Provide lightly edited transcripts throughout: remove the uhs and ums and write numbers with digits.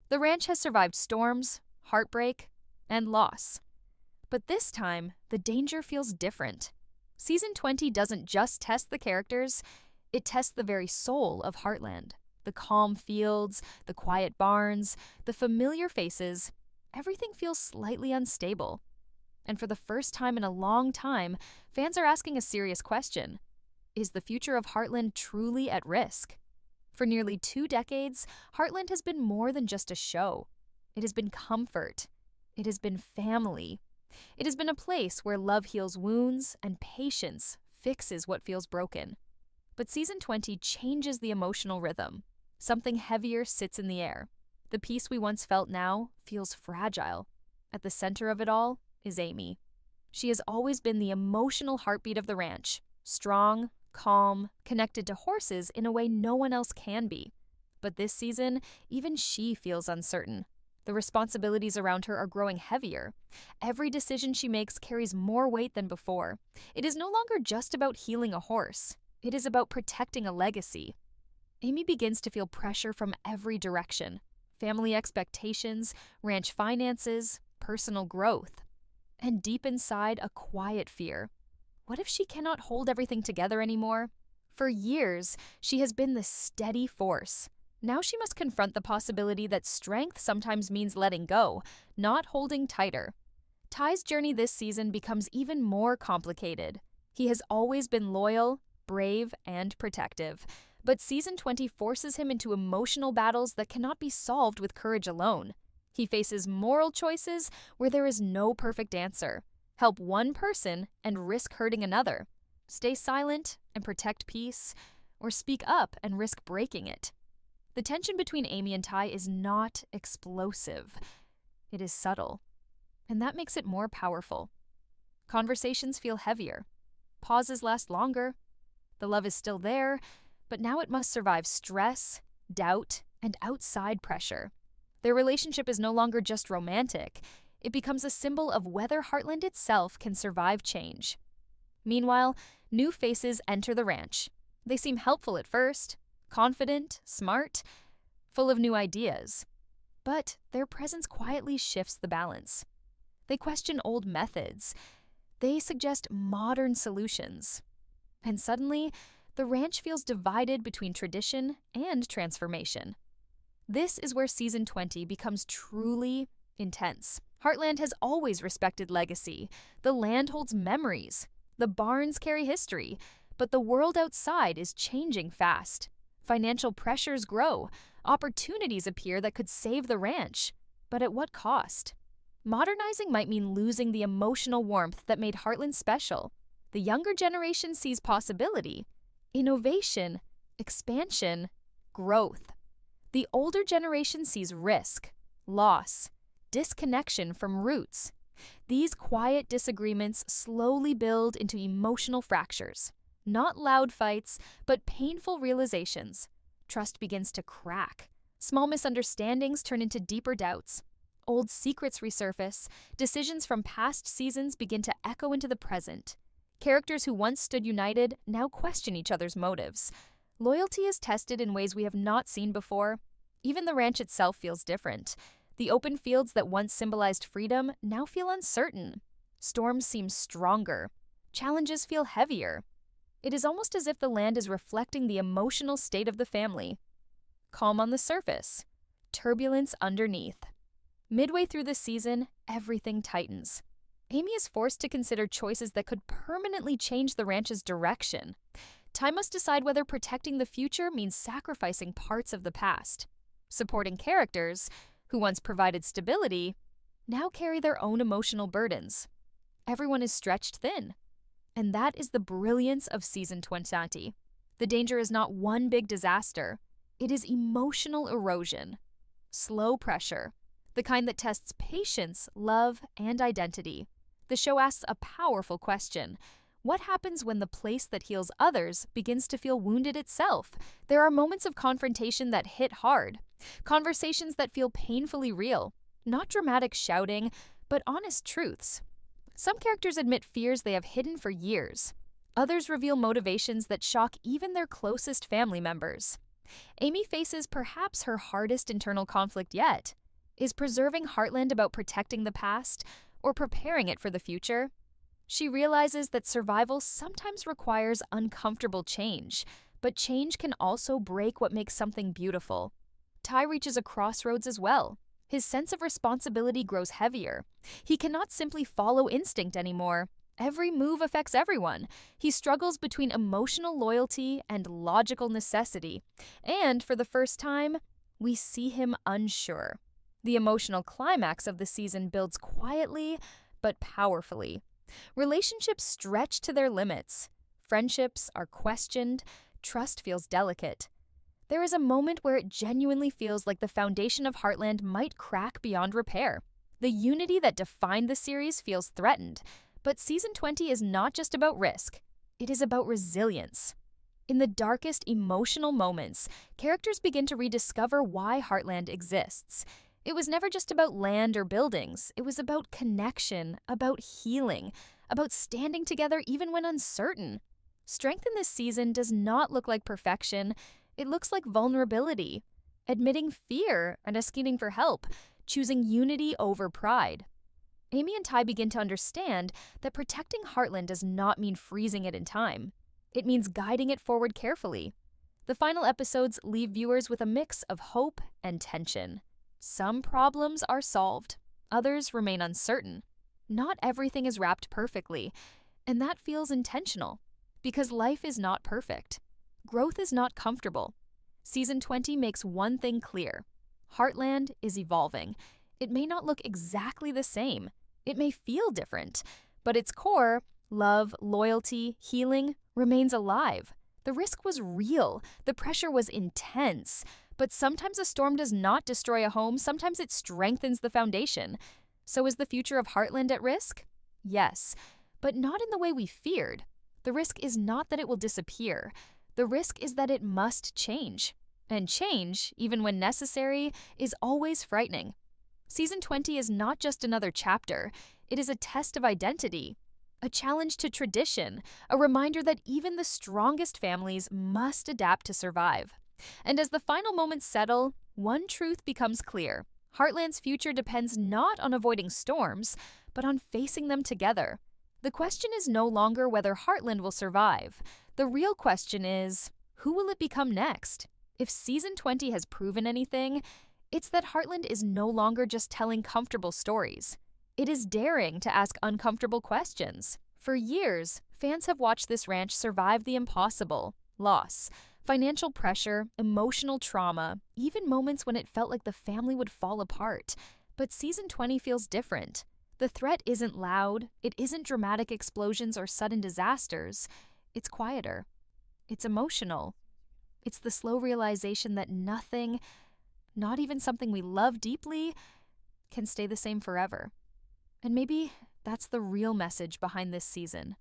The ranch has survived storms, heartbreak, and loss. But this time, the danger feels different. Season 20 doesn't just test the characters, it tests the very soul of Heartland. The calm fields, the quiet barns, the familiar faces, everything feels slightly unstable. And for the first time in a long time, fans are asking a serious question. Is the future of Heartland truly at risk? For nearly 2 decades, Heartland has been more than just a show. It has been comfort. It has been family. It has been a place where love heals wounds and patience fixes what feels broken. But Season 20 changes the emotional rhythm. Something heavier sits in the air. The peace we once felt now feels fragile. At the center of it all is Amy. She has always been the emotional heartbeat of the ranch, strong, calm, connected to horses in a way no one else can be. But this season, even she feels uncertain. The responsibilities around her are growing heavier. Every decision she makes carries more weight than before. It is no longer just about healing a horse. It is about protecting a legacy. Amy begins to feel pressure from every direction. Family expectations, ranch finances, personal growth. And deep inside, a quiet fear. What if she cannot hold everything together anymore? For years, she has been this steady force. Now she must confront the possibility that strength sometimes means letting go, not holding tighter. Ty's journey this season becomes even more complicated. He has always been loyal, brave, and protective. But Season 20 forces him into emotional battles that cannot be solved with courage alone. He faces moral choices where there is no perfect answer. Help one person and risk hurting another. Stay silent and protect peace, or speak up and risk breaking it. The tension between Amy and Ty is not explosive. It is subtle. And that makes it more powerful. Conversations feel heavier. Pauses last longer. The love is still there, but now it must survive stress, doubt, and outside pressure. Their relationship is no longer just romantic. It becomes a symbol of whether Heartland itself can survive change. Meanwhile, new faces enter the ranch. They seem helpful at first, confident, smart, full of new ideas. But their presence quietly shifts the balance. They question old methods. They suggest modern solutions. And suddenly, the ranch feels divided between tradition and transformation. This is where Season 20 becomes truly intense. Heartland has always respected legacy. The land holds memories. The barns carry history. But the world outside is changing fast. Financial pressures grow. Opportunities appear that could save the ranch. But at what cost? Modernizing might mean losing the emotional warmth that made Heartland special. The younger generation sees possibility, innovation, expansion, growth. The older generation sees risk, loss, disconnection from roots. These quiet disagreements slowly build into emotional fractures. Not loud fights, but painful realizations. Trust begins to crack. Small misunderstandings turn into deeper doubts. Old secrets resurface. Decisions from past seasons begin to echo into the present. Characters who once stood united now question each other's motives. Loyalty is tested in ways we have not seen before. Even the ranch itself feels different. The open fields that once symbolized freedom now feel uncertain. Storms seem stronger. Challenges feel heavier. It is almost as if the land is reflecting the emotional state of the family. Calm on the surface, turbulence underneath. Midway through the season, everything tightens. Amy is forced to consider choices that could permanently change the ranch's direction. Ty must decide whether protecting the future means sacrificing parts of the past. Supporting characters, who once provided stability, now carry their own emotional burdens. Everyone is stretched thin. And that is the brilliance of Season 20. The danger is not one big disaster. It is emotional erosion. Slow pressure. The kind that tests patience, love, and identity. The show asks a powerful question. What happens when the place that heals others begins to feel wounded itself? There are moments of confrontation that hit hard. Conversations that feel painfully real. Not dramatic shouting, but honest truths. Some characters admit fears they have hidden for years. Others reveal motivations that shock even their closest family members. Amy faces perhaps her hardest internal conflict yet. Is preserving Heartland about protecting the past or preparing it for the future? She realizes that survival sometimes requires uncomfortable change, but change can also break what makes something beautiful. Ty reaches a crossroads as well. His sense of responsibility grows heavier. He cannot simply follow instinct anymore. Every move affects everyone. He struggles between emotional loyalty and logical necessity. And for the first time, we see him unsure. The emotional climax of the season builds quietly but powerfully. Relationships stretch to their limits. Friendships are questioned. Trust feels delicate. There is a moment where it genuinely feels like the foundation of Heartland might crack beyond repair. The unity that defined the series feels threatened. But Season 20 is not just about risk. It is about resilience. In the darkest emotional moments, characters begin to rediscover why Heartland exists. It was never just about land or buildings. It was about connection, about healing, about standing together even when uncertain. Strength in this season does not look like perfection. It looks like vulnerability, admitting fear and asking for help, choosing unity over pride. Amy and Ty begin to understand that protecting Heartland does not mean freezing it in time. It means guiding it forward carefully. The final episodes leave viewers with a mix of hope and tension. Some problems are solved, others remain uncertain. Not everything is wrapped perfectly, and that feels intentional, because life is not perfect. Growth is not comfortable. Season 20 makes one thing clear. Heartland is evolving. It may not look exactly the same. It may feel different, but its core, love, loyalty, healing, remains alive. The risk was real. The pressure was intense. But sometimes a storm does not destroy a home. Sometimes it strengthens the foundation. So is the future of Heartland at risk? Yes, but not in the way we feared. The risk is not that it will disappear. The risk is that it must change. And change, even when necessary, is always frightening. Season 20 is not just another chapter. It is a test of identity, a challenge to tradition, a reminder that even the strongest families must adapt to survive. And as the final moments settle, one truth becomes clear. Heartland's future depends not on avoiding storms, but on facing them together. The question is no longer whether Heartland will survive. The real question is, who will it become next? If Season 20 has proven anything, it's that Heartland is no longer just telling comfortable stories. It is daring to ask uncomfortable questions. For years, fans have watched this ranch survive the impossible: loss, financial pressure, emotional trauma, even moments when it felt like the family would fall apart. But Season 20 feels different. The threat isn't loud, it isn't dramatic explosions or sudden disasters. It's quieter. It's emotional. It's the slow realization that nothing, not even something we love deeply, can stay the same forever. And maybe that's the real message behind this season.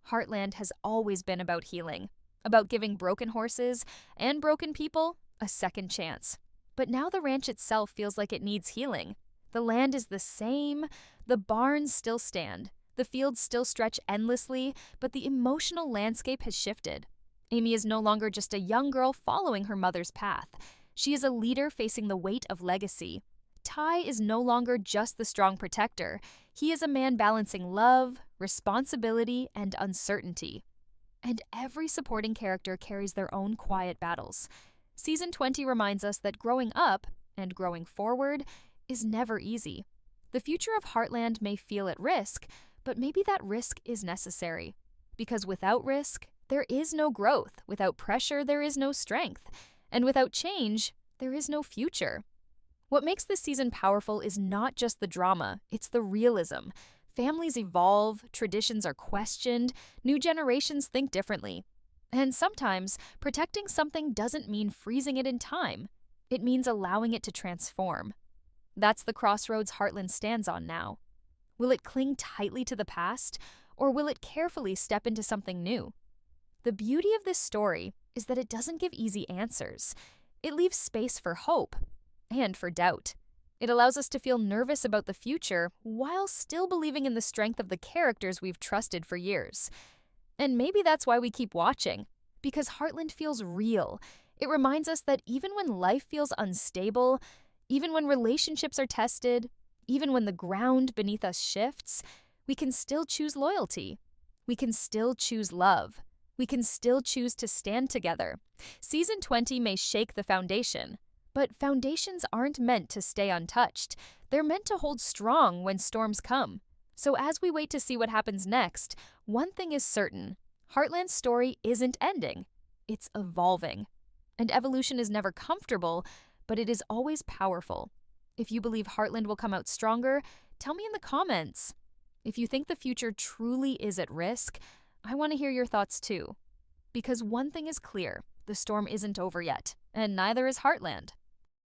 Heartland has always been about healing, about giving broken horses and broken people a second chance. But now the ranch itself feels like it needs healing. The land is the same, the barns still stand, the fields still stretch endlessly, but the emotional landscape has shifted. Amy is no longer just a young girl following her mother's path. She is a leader facing the weight of legacy. Ty is no longer just the strong protector. He is a man balancing love, responsibility, and uncertainty. And every supporting character carries their own quiet battles. Season 20 reminds us that growing up and growing forward is never easy. The future of Heartland may feel at risk, but maybe that risk is necessary. Because without risk, there is no growth. Without pressure, there is no strength. And without change, there is no future. What makes this season powerful is not just the drama, it's the realism. Families evolve, traditions are questioned, new generations think differently. And sometimes, protecting something doesn't mean freezing it in time. It means allowing it to transform. That's the crossroads Heartland stands on now. Will it cling tightly to the past, or will it carefully step into something new? The beauty of this story is that it doesn't give easy answers. It leaves space for hope and for doubt. It allows us to feel nervous about the future while still believing in the strength of the characters we've trusted for years. And maybe that's why we keep watching, because Heartland feels real. It reminds us that even when life feels unstable, Even when relationships are tested, even when the ground beneath us shifts, we can still choose loyalty. We can still choose love. We can still choose to stand together. Season 20 may shake the foundation, but foundations aren't meant to stay untouched. They're meant to hold strong when storms come. So as we wait to see what happens next, one thing is certain. Heartland's story isn't ending. It's evolving. And evolution is never comfortable, but it is always powerful. If you believe Heartland will come out stronger, tell me in the comments. If you think the future truly is at risk, I want to hear your thoughts too. Because one thing is clear, the storm isn't over yet, and neither is Heartland.